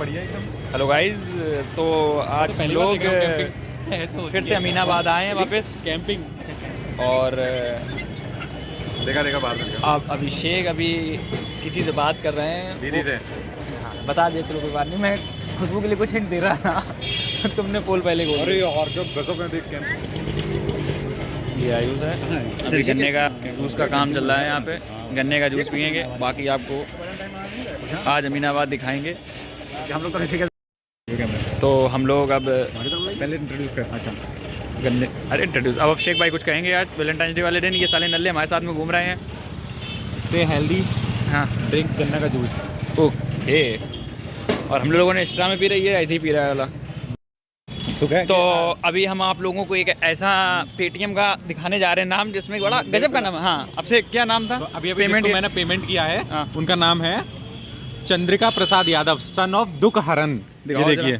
बढ़िया एकदम। Hello guys, तो आज हम लोग फिर से अमीनाबाद आए हैं वापस कैंपिंग। और देखा बाहर में अब अभिषेक अभी किसी से बात कर रहे हैं दीदी से। हाँ, बता दिया, चलो कोई बात नहीं। मैं खुशबू के लिए कुछ हिंट दे रहा था तुमने पोल पहले को। अरे यार जो गजब है देख कैंपिंग। ये आयुष है, अभी गन्ने का जूस का काम चल रहा है यहाँ पे। गन्ने का जूस पियेंगे, बाकी आपको आज अमीनाबाद दिखाएंगे। हम लोग तो हम लोग अब पहले इंट्रोड्यूस कर। अच्छा गन्ने, अरे इंट्रोड्यूस अब अभिषेक भाई कुछ कहेंगे। आज वैलेंटाइन डे वाले दिन ये साले नल्ले हमारे साथ में घूम रहे हैं। स्टे हेल्दी, हाँ ड्रिंक गन्ना का जूस। ओके। और हम लोगों ने एक्स्ट्रा में पी रही है, ऐसे ही पी रहा है वाला। तो अभी हम आप लोगों को एक ऐसा पेटीएम का दिखाने जा रहे हैं नाम, जिसमें बड़ा गजब का नाम है। हाँ, अब से क्या नाम था? तो अभी पेमेंट मैंने पेमेंट किया है। हाँ। उनका नाम है चंद्रिका प्रसाद यादव, सन ऑफ दुख हरन। ये देखिए,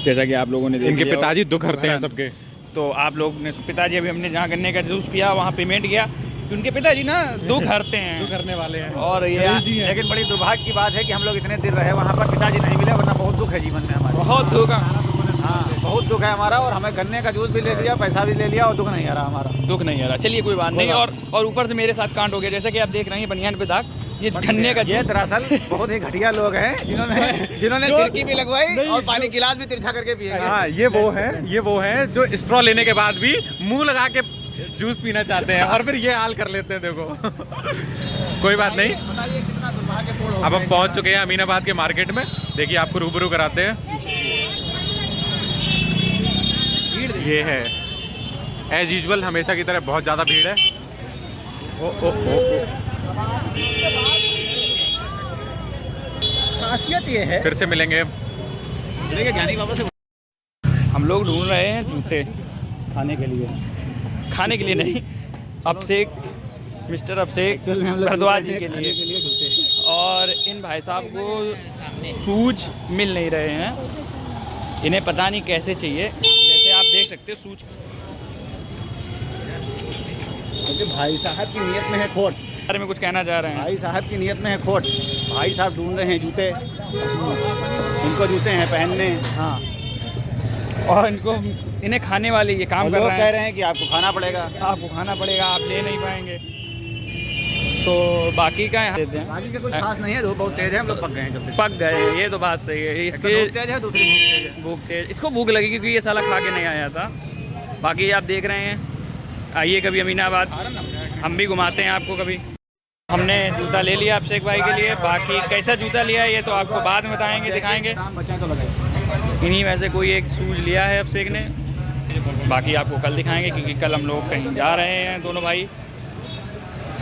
जैसा कि आप लोगों ने इनके पिताजी दुख हरते हैं सबके। तो आप लोग ने पिताजी, अभी हमने जहाँ गन्ने का जूस पिया वहाँ पेमेंट किया, तो उनके पिताजी ना दुख हरते हैं, दुख हरने वाले हैं। और ये लेकिन बड़ी दुर्भाग्य की बात है कि हम लोग इतने दिन रहे वहाँ पर, पिताजी नहीं मिले, वरना बहुत दुख है जीवन में हमारे। बहुत दुख। हाँ, बहुत दुख है हमारा। और हमें गन्ने का जूस भी ले लिया, पैसा भी ले लिया, और दुख नहीं आ रहा हमारा। दुख नहीं आ रहा, चलिए कोई बात नहीं। और ऊपर से मेरे साथ कांड हो गया, जैसे कि आप देख रहे हैं बनियान पे दाग। ये गन्ने का, ये दरअसल बहुत ही घटिया लोग हैं जिन्होंने सिरकी भी लगवाई और पानी गिलास भी तिरछा करके पिए। हाँ, ये वो है जो स्ट्रॉ लेने के बाद भी मुंह लगा के जूस पीना चाहते हैं और फिर ये हाल कर लेते हैं। देखो कोई बात नहीं। बताइए कितना दुर्भाग्यपूर्ण। अब हम पहुंच चुके हैं अमीनाबाद के मार्केट में। देखिए आपको रूबरू कराते हैं। ये है एज यूजुअल, हमेशा की तरह बहुत ज़्यादा भीड़ है। खासियत ये है, फिर से मिलेंगे। देखिए ज्ञानी बाबा से हम लोग ढूंढ रहे हैं जूते खाने के लिए। खाने के लिए नहीं, अभिषेक, मिस्टर अभिषेक भारद्वाज जी के लिए। और इन भाई साहब को शूज मिल नहीं रहे हैं, इन्हें पता नहीं कैसे चाहिए। जैसे आप देख सकते हो शूज, क्योंकि भाई साहब की नीयत में है खोट। बारे में कुछ कहना चाह रहे हैं? भाई साहब की नीयत में है खोट। भाई साहब ढूंढ रहे हैं जूते, इनको जूते हैं पहनने। हाँ, और इन्हें खाने वाले ये काम कर लोग रहे कह हैं। रहे हैं कि आपको खाना पड़ेगा, आपको खाना पड़ेगा, आप ले नहीं पाएंगे। तो बाकी का देते हैं। बाकी का कुछ खास नहीं है। धूप बहुत तेज है, हम लोग पक गए हैं। जब से पक गए, ये तो बात सही है। इसके धूप तेज है, दूसरी भूख तेज है। भूख तेज, इसको भूख लगी क्योंकि ये साला खा के नहीं आया था। बाकी आप देख रहे हैं, आइए कभी अमीनाबाद, हम भी घुमाते हैं आपको कभी। हमने जूता ले लिया अभिषेक भाई के लिए, बाकी कैसा जूता लिया है ये तो आपको बाद में बताएंगे, दिखाएंगे। इन्हीं में से कोई एक शूज़ लिया है अभिषेक ने, बाकी आपको कल दिखाएंगे क्योंकि कल हम लोग कहीं जा रहे हैं दोनों भाई।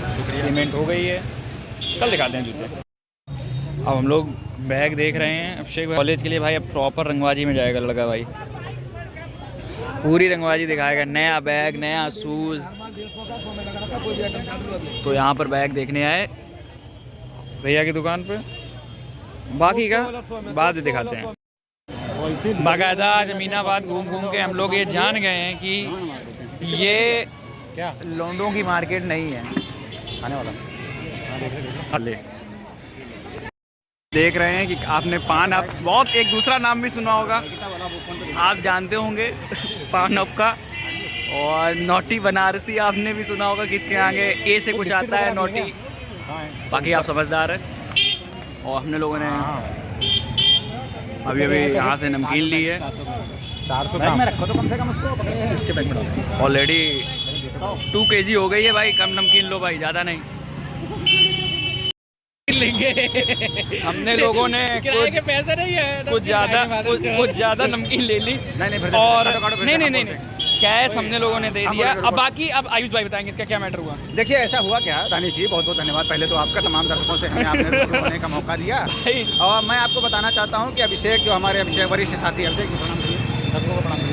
शुक्रिया, पेमेंट हो गई है, कल दिखाते हैं जूते। अब हम लोग बैग देख रहे हैं अभिषेक भाई कॉलेज के लिए। भाई अब प्रॉपर रंगबाजी में जाएगा लड़का भाई, पूरी रंगबाजी दिखाएगा। नया बैग, नया शूज़। तो यहाँ पर बैग देखने आए भैया की दुकान पे, बाकी का बाद में दिखाते हैं। बाकायदा आज अमीनाबाद घूम घूम के हम लोग ये जान गए हैं कि ये क्या लौंडों की मार्केट नहीं है। खाने वाला ले देख रहे हैं कि आपने पान, आप बहुत एक दूसरा नाम भी सुना होगा, आप जानते होंगे पान का। और नोटी बनारसी आपने भी सुना होगा, किसके आगे ए से कुछ आता है नोटी। बाकी आप समझदार हैं। और हमने लोगों ने अभी यहाँ से नमकीन ली है। 400 में रखो तो कम से कम उसको इसके बैग में डालो। ऑलरेडी 2 kg हो गई है भाई। कम नमकीन लो भाई, ज़्यादा नहीं लेंगे। हमने लोगों ने कुछ पैसे नहीं है, कुछ ज़्यादा नमकीन ले ली। और नहीं कैश हमने लोगों ने दे दिया। अब बाकी अब आयुष भाई बताएंगे इसका क्या मैटर हुआ। देखिए ऐसा हुआ क्या दानिश जी, बहुत बहुत धन्यवाद पहले तो आपका, तमाम दर्शकों से हमें आपने रूबरू होने का मौका दिया। और मैं आपको बताना चाहता हूँ कि अभिषेक, जो हमारे अभिषेक वरिष्ठ साथी अभिषेक जी,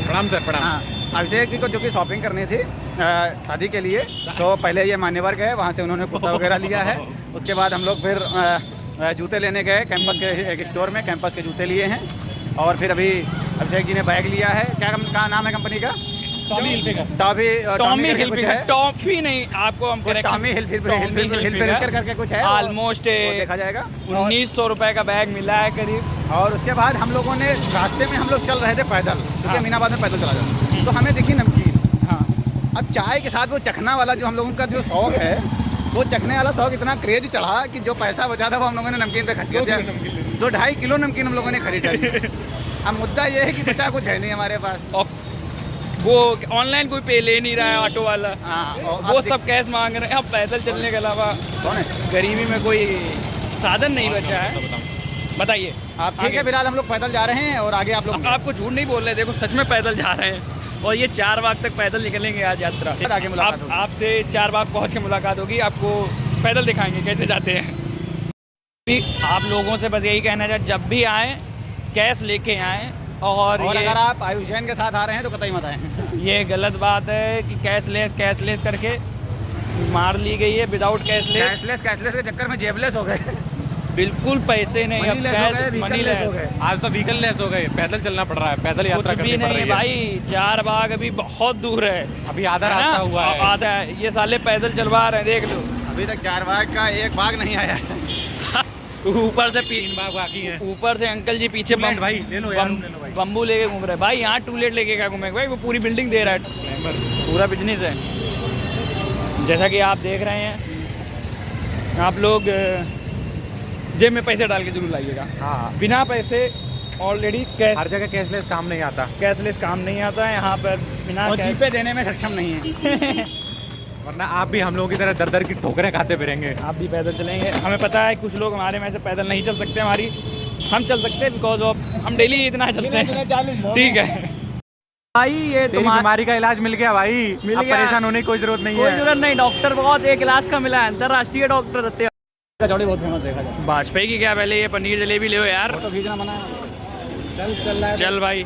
प्रणाम सर। प्रणाम। हाँ, अभिषेक जी को जो कि शॉपिंग करनी थी शादी के लिए, तो पहले ये मान्यवर गए, वहाँ से उन्होंने कुर्ता वगैरह लिया है। उसके बाद हम लोग फिर जूते लेने गए कैंपस के एक स्टोर में, कैंपस के जूते लिए हैं। और फिर अभी अभिषेक जी ने बैग लिया है। क्या नाम है कंपनी का? टॉफी नहीं, आपको हम करके कुछ है, ऑलमोस्ट देखा जाएगा। 1900 रुपए का बैग मिला है करीब। और उसके बाद हम लोगों ने रास्ते में हम लोग चल रहे थे पैदल, क्योंकि हाँ। अमीनाबाद में पैदल चला जाता, तो हमें दिखी नमकीन। हाँ अब चाय के साथ वो चखना वाला जो हम लोगों का जो शौक है, वो चखने वाला शौक इतना क्रेज चढ़ा कि जो पैसा बचा था वो हम लोगों ने नमकीन पे खर्च कर दिया। 2-2.5 किलो नमकीन हम लोगों ने खरीदा। अब मुद्दा ये है कि बचा कुछ है नहीं हमारे पास। और वो ऑनलाइन कोई पे ले नहीं रहा है ऑटो वाला, हाँ, और वो अब सब कैश मांग रहे हैं। अब पैदल चलने के अलावा कौन है? गरीबी में कोई साधन नहीं बचा है। बताइए आप ठीक है, फिलहाल हम लोग पैदल जा रहे हैं और आगे आप लोग आपको झूठ नहीं बोल रहे, देखो सच में पैदल जा रहे हैं और ये 4 बाग तक पैदल निकलेंगे आज यात्रा। आगे मुलाकात होगी। आपसे 4 बाग पहुंच के मुलाकात होगी, आपको पैदल दिखाएंगे कैसे जाते हैं। आप लोगों से बस यही कहना चाहिए, जब भी आए कैश लेके आए। और ये अगर आप आयुषैन के साथ आ रहे हैं तो कतई मत आए। ये गलत बात है कि कैशलेस करके मार ली गई है। विदाउट कैशलेस के चक्कर में जेबलेस हो गए। बिल्कुल पैसे नहीं, अब कैश मनी लेस। आज तो व्हीकल लेस हो गए, पैदल चलना पड़ रहा है, पैदल यात्रा कुछ भी करनी पड़ नहीं रही है है भाई, 4 बाग अभी बहुत दूर है, अभी आधा है रास्ता ना? हुआ है। आधा है, ये साले पैदल चलवा रहे हैं, देख लो। अभी तक 4 बाग का एक बाग नहीं आया है। ऊपर से 3 बाग बाकी हैं। ऊपर से अंकल जी पीछे टूलेट भाई ले लो यार, ले लो भाई। बम्बू लेके घूम रहे हैं भाई। यहाँ टूलेट लेके क्या घूमेंगे भाई, वो पूरी बिल्डिंग दे रहा है, पूरा बिजनेस है। जैसा कि आप देख रहे हैं, आप लोग जेब में पैसे डाल के जरूर लाइएगा। हाँ, बिना पैसे ऑलरेडी कैश, हर जगह कैशलेस काम नहीं आता। कैशलेस काम नहीं आता है यहाँ पर, बिना और कैश जीपे देने में सक्षम नहीं है। वरना आप भी हम लोगों की तरह दर की ठोकरें खाते फिरेंगे। आप भी पैदल चलेंगे। हमें पता है कुछ लोग हमारे में से पैदल नहीं चल सकते, हम चल सकते हैं बिकॉज ऑफ हम डेली इतना चलते हैं। ठीक है भाई, ये तेरी बीमारी का इलाज मिल गया भाई, मिल अब गया। परेशान होने की कोई जरूरत नहीं कोई है। जरूरत नहीं, डॉक्टर बहुत एक क्लास का मिला है, अंतर्राष्ट्रीय डॉक्टर रहते हैं। कचौड़ी बहुत फेमस देखा जाए। वाजपेयी की क्या, पहले ये पनीर जलेबी ले यार। फोटो खींचना मना है। चल भाई,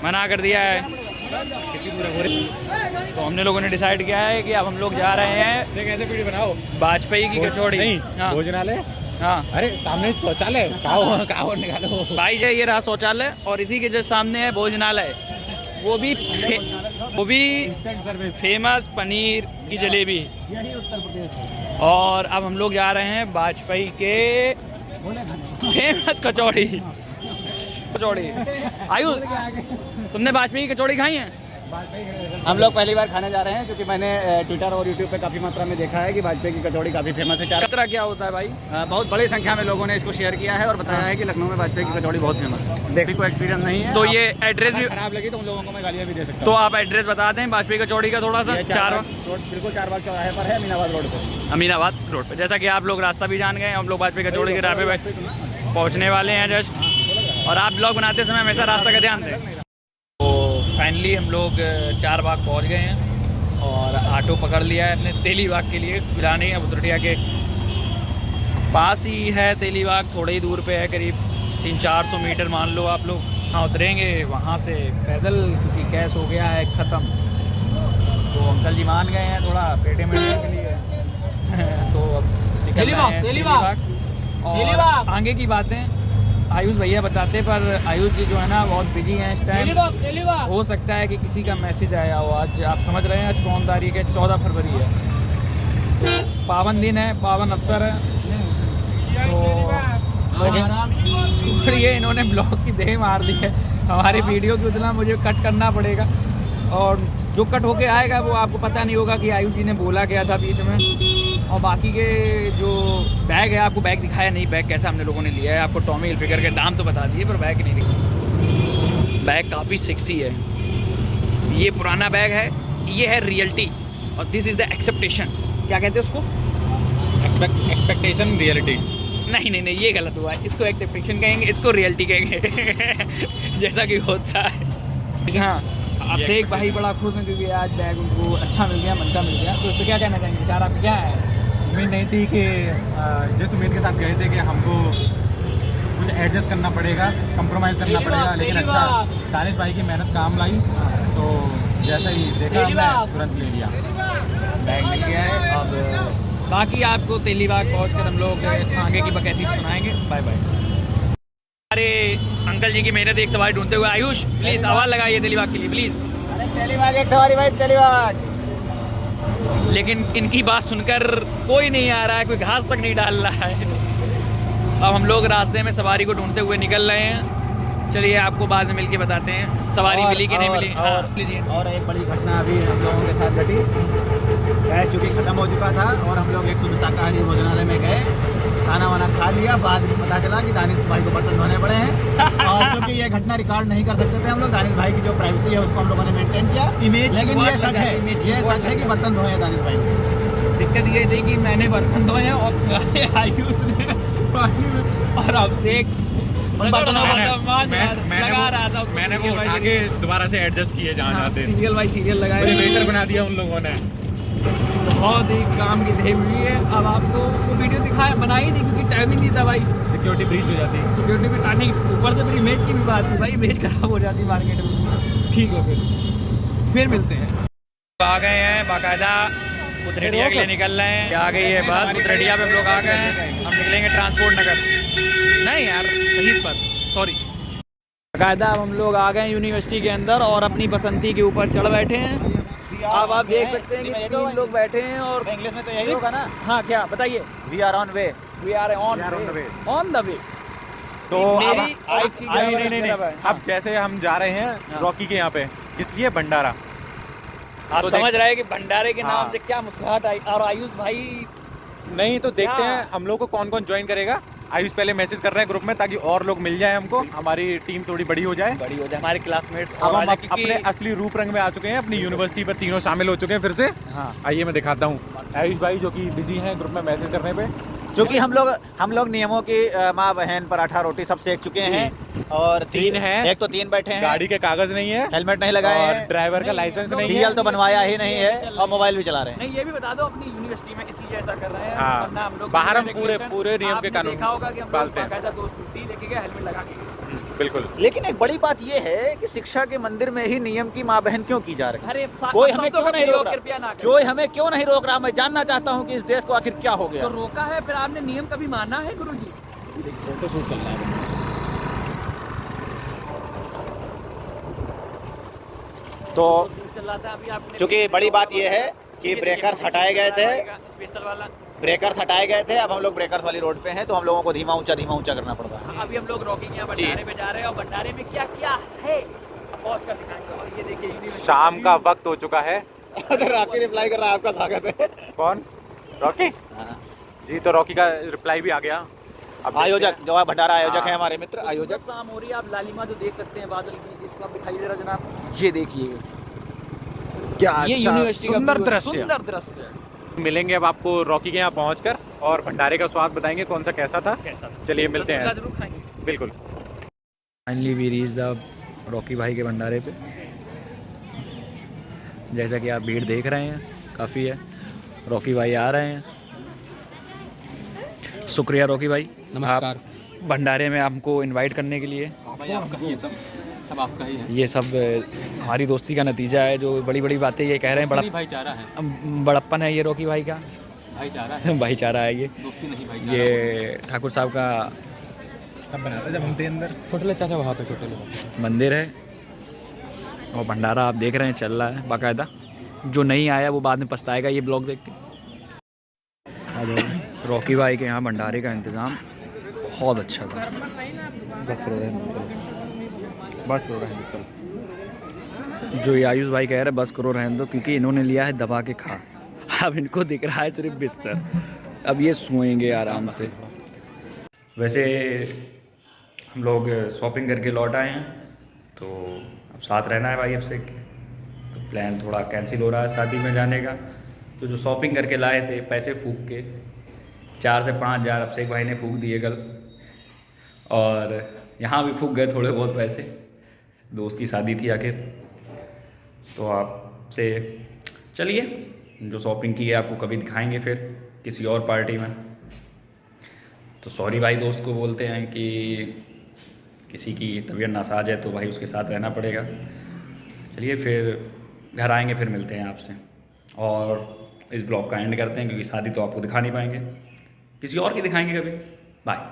मना कर दिया है। तो हमने लोगों ने डिसाइड किया है कि अब हम लोग जा रहे हैं देख ऐसे वीडियो बनाओ, वाजपेयी की कचौड़ी। नहीं हाँ भोजनालय, हाँ अरे सामने शौचालय, काओ निकालो भाई, ये रहा शौचालय और इसी के जो सामने है भोजनालय, वो भी फेमस पनीर की जलेबी। यही उत्तर प्रदेश। और अब हम लोग जा रहे हैं वाजपेयी के फेमस कचौड़ी। आयुष, तुमने वाजपेयी की कचौड़ी खाई है? हम लोग पहली बार खाने जा रहे हैं, क्योंकि मैंने ट्विटर और यूट्यूब पे काफ़ी मात्रा में देखा है कि वाजपेयी की कचौड़ी काफ़ी फेमस है। कतरा क्या होता है भाई? बहुत बड़ी संख्या में लोगों ने इसको शेयर किया है और बताया है कि लखनऊ में वाजपेयी की कचौड़ी बहुत फेमस है। देखिए कोई एक्सपीरियंस नहीं है। तो ये एड्रेस भी, खराब लगी तो उन लोगों को मैं गालियाँ भी दे सकता तो हूँ। आप एड्रेस बता दें वाजपेयी कचौड़ी का थोड़ा सा। 4 बिल्कुल 4 बाग चौराहे पर है, अमीनाबाद रोड पर। अमीनाबाद रोड पे। जैसा कि आप लोग रास्ता भी जान गए, हम लोग वाजपेयी कचौड़ी के ढाबे पे पहुंचने वाले हैं जस्ट। और आप ब्लॉग बनाते समय हमेशा रास्ता का ध्यान दें। तो फाइनली हम लोग 4 बाग पहुंच गए हैं और ऑटो पकड़ लिया है अपने तेलीबाग के लिए। फिलहाल अब उतरटिया के पास ही है तेलीबाग, थोड़े ही दूर पे है, करीब 300-400 मीटर मान लो आप लोग। वहाँ उतरेंगे, वहाँ से पैदल, क्योंकि कैश हो गया है ख़त्म। तो अंकल जी मान गए हैं थोड़ा पेटे में के लिए। तो अब निकल रहे हैं तेलीबाग। और आगे की बातें आयुष भैया बताते, पर आयुष जी जो है ना बहुत बिजी हैं इस टाइम। हो सकता है कि किसी का मैसेज आया हो। आज आप समझ रहे हैं आज कौन तारीख है, 14 फरवरी है, तो पावन दिन है, पावन अवसर है। तो छोड़िए, इन्होंने ब्लॉग की देह मार दी है हमारी वीडियो की, उतना मुझे कट करना पड़ेगा। और जो कट होके आएगा वो आपको पता नहीं होगा कि आयुष जी ने बोला क्या था बीच में। और बाकी के जो बैग है, आपको बैग दिखाया नहीं, बैग कैसा हमने लोगों ने लिया है। आपको टॉमी हिलफिगर के दाम तो बता दिए, पर बैग नहीं दिखा। बैग काफ़ी सेक्सी है। ये पुराना बैग है, ये है रियलिटी और दिस इज़ द एक्सेप्टेशन। क्या कहते हैं उसको? Expectation reality. नहीं, ये गलत हुआ है। इसको एक्सेप्टेशन कहेंगे, इसको रियलिटी कहेंगे। जैसा कि होता है। हाँ, आप देख भाई बड़ा खुश हैं क्योंकि आज बैग उनको अच्छा मिल गया, मनता मिल गया। तो इस पर क्या कहना चाहेंगे? विचार आपका क्या है? उम्मीद नहीं थी कि जिस उम्मीद के साथ गए थे कि हमको कुछ एडजस्ट करना पड़ेगा, कंप्रोमाइज़ करना पड़ेगा, लेकिन अच्छा दानिश भाई की मेहनत काम लाई। तो जैसा ही देखा हमने तुरंत ले लिया, बैग मिल गया है। अब बाकी आपको तेलीबाग पहुँच कर हम लोग आगे की बकैती सुनाएंगे। Bye bye. अरे अंकल जी की मेहनत एक सवारी ढूंढते हुए। आयुष प्लीज़ आवाज़ लगाइए तेलीबाग के लिए प्लीज़। तेलीबाग एक सवारी भाई, तेलीबाग। लेकिन इनकी बात सुनकर कोई नहीं आ रहा है, कोई घास तक नहीं डाल रहा है। अब हम लोग रास्ते में सवारी को ढूंढते हुए निकल रहे हैं। चलिए आपको बाद में मिलके बताते हैं सवारी मिली कि नहीं मिली। हाँ लीजिए। और एक बड़ी घटना अभी हम लोगों के साथ घटी। गैस चूँकि ख़त्म हो चुका था और हम लोग एक शुद्ध शाकाहारी भोजनालय में गए, खाना वाना खा लिया। बाद में पता चला कि दानिश भाई को बर्तन धोने पड़े हैं। और क्योंकि ये घटना रिकॉर्ड नहीं कर सकते थे हम लोग, दानिश भाई की जो प्राइवेसी है उसको हम लोगों ने मेंटेन किया। लेकिन ये सच है कि बर्तन धोए दानिश भाई ने। दिक्कत ये थी कि मैंने बर्तन धोए हैं और आयुष ने पानी में, और अभिषेक मैंने वो उठा के दोबारा से एडजस्ट किए जहाँ से सीरियल बाई सीरियल लगाए, वेटर बना दिया उन लोगों ने। बहुत ही काम की ढेर हुई है। अब आपको वो वीडियो दिखाया बनाई नहीं क्योंकि टाइम ही नहीं था भाई, सिक्योरिटी ब्रीच हो जाती है। सिक्योरिटी भी आने ऊपर से फिर इमेज की भी बात थी भाई, इमेज खराब हो जाती मार्केट में। ठीक है फिर मिलते हैं। आ गए हैं बाकायदा उतरेडिया के लिए निकल रहे हैं। आ गई है बस उतरेडिया पे हम लोग आ गए हैं। हम निकलेंगे ट्रांसपोर्ट नगर, नहीं यार शहीद पर, सॉरी। बाकायदा अब हम लोग आ गए यूनिवर्सिटी के अंदर और अपनी पसंदी के ऊपर चढ़ बैठे हैं। अब आप देख सकते हैं कि 3 लोग बैठे हैं और इंग्लिश में तो यही होगा ना। हाँ क्या बताइए। We are on way. We are on the way. तो अब नहीं, अब जैसे हम जा रहे हैं रॉकी के यहाँ पे, इसलिए भंडारा आप तो समझ रहे हैं कि भंडारे के नाम हाँ। से क्या मुस्कुराहट आई। और आयुष भाई नहीं तो देखते क्या? हैं हम लोग को कौन कौन ज्वाइन करेगा। आयुष पहले मैसेज कर रहे हैं ग्रुप में ताकि और लोग मिल जाए हमको, हमारी टीम थोड़ी बड़ी हो जाए, बड़ी हो जाए, हमारे क्लासमेट्स अब हम अपने असली रूप रंग में आ चुके हैं। अपनी यूनिवर्सिटी पर तीनों शामिल हो चुके हैं फिर से। हाँ। आइए मैं दिखाता हूँ आयुष भाई जो कि बिजी हैं ग्रुप में मैसेज करने पे। क्योंकि हम लोग नियमों की माँ बहन पराठा रोटी सब सेक चुके हैं। और 3 हैं, एक तो 3 बैठे हैं, गाड़ी के कागज नहीं है, हेलमेट नहीं लगाए और हैं, ड्राइवर का लाइसेंस नहीं है, डीएल तो बनवाया ही नहीं है और मोबाइल भी चला रहे हैं। नहीं ये भी बता दो अपनी यूनिवर्सिटी में इसलिए ऐसा कर रहे हैं, हाँ। वरना हम लोग बाहर हम रेगुलेशन- पूरे नियम के आपने कानून देखा होगा कि हम लोग पालते हैं। बाकायदा दोस्त छुट्टी लेके गए, हेलमेट लगा के गए। बिल्कुल। लेकिन एक बड़ी बात यह है कि शिक्षा के मंदिर में ही नियम की माँ बहन क्यों की जा रही है? अरे कोई हमें क्यों नहीं रोक कृपया ना रहा? करें। कोई हमें क्यों नहीं रोक रहा? मैं जानना चाहता हूँ कि इस देश को आखिर क्या हो गया। तो रोका है फिर आपने नियम कभी माना है गुरुजी? फोटो शूट चल रहा है। तो चल रहा था अभी आपने, चूंकि बड़ी बात यह है कि ब्रेकर्स हटाए गए थे, स्पेशल वाला। ब्रेकर्स हटाए गए थे। अब हम लोग ब्रेकर्स वाली रोड पे हैं, तो हम लोगों को धीमा ऊंचा करना पड़ रहा है। हाँ, अभी हम लोग रॉकी के यहाँ भंडारे पे जा रहे हैं और भंडारे में क्या क्या है पहुँच कर दिखाएंगे। और ये देखिए यूनिवर्सिटी शाम का वक्त हो चुका है। रॉकी रिप्लाई कर रहा है, आपका स्वागत है। कौन? रॉकी जी। तो रॉकी का रिप्लाई भी आ गया। अब आयोजक जो है भंडारा आयोजक हाँ। है हमारे मित्र आयोजक। शाम हो रही है, आप लालिमा जो देख सकते हैं बादल की, इस तरफ दिखाई दे रहा जनाब, ये देखिए क्या ये अच्छा, यूनिवर्सिटी का सुंदर व्यू है, दृश्य। सुंदर दृश्य। मिलेंगे अब आपको रॉकी के यहाँ पहुँचकर और भंडारे का स्वाद बताएंगे कौन सा कैसा था। कैसा था? चलिए मिलते हैं। जरूर खाएंगे। बिल्कुल। Finally we reach the Rocky भाई के भंडारे पे। जैसा कि आप भीड़ देख रहे हैं काफ़ी है, रॉकी भाई आ रहे हैं। शुक्रिया रॉकी भाई, नमस्कार। आप भंडारे में हमको इनवाइट करने के लिए। भाई आपका ही है, सब आपका ही है। ये सब हमारी दोस्ती का नतीजा है, जो बड़ी बड़ी बातें ये कह रहे हैं। दोस्ती नहीं, भाईचारा है। बड़प्पन है ये रॉकी भाई का, भाईचारा है, भाईचारा है ये। दोस्ती नहीं भाईचारा। ये ठाकुर साहब का कब बनाता जब हम थे अंदर। छोटे चाचा वहाँ पे छोटे मंदिर है और भंडारा आप देख रहे हैं चल रहा है बाकायदा। जो नहीं आया वो बाद में पछताएगा ये ब्लॉग देख के। रॉकी भाई के यहाँ भंडारे का इंतज़ाम बहुत अच्छा था। बस करो रहने दो, जो ये आयुष भाई कह रहे हैं बस करो रहने दो, क्योंकि इन्होंने लिया है दबा के खा। अब इनको दिख रहा है सिर्फ बिस्तर, अब ये सोएंगे आराम से। वैसे हम लोग शॉपिंग करके लौट आए हैं, तो अब साथ रहना है भाई अब से। तो प्लान थोड़ा कैंसिल हो रहा है शादी में जाने का। तो जो शॉपिंग करके लाए थे पैसे फूक के 4 से 5 हज़ार अभिषेक भाई ने फूक दिए कल, और यहाँ भी फूक गए थोड़े बहुत पैसे। दोस्त की शादी थी आखिर। तो आपसे चलिए जो शॉपिंग की है आपको कभी दिखाएंगे फिर किसी और पार्टी में। तो सॉरी भाई दोस्त को बोलते हैं कि किसी की तबीयत नासाज है तो भाई उसके साथ रहना पड़ेगा। चलिए फिर घर आएंगे, फिर मिलते हैं आपसे और इस ब्लॉग का एंड करते हैं, क्योंकि शादी तो आपको दिखा नहीं पाएंगे, किसी और की दिखाएंगे कभी। बाय।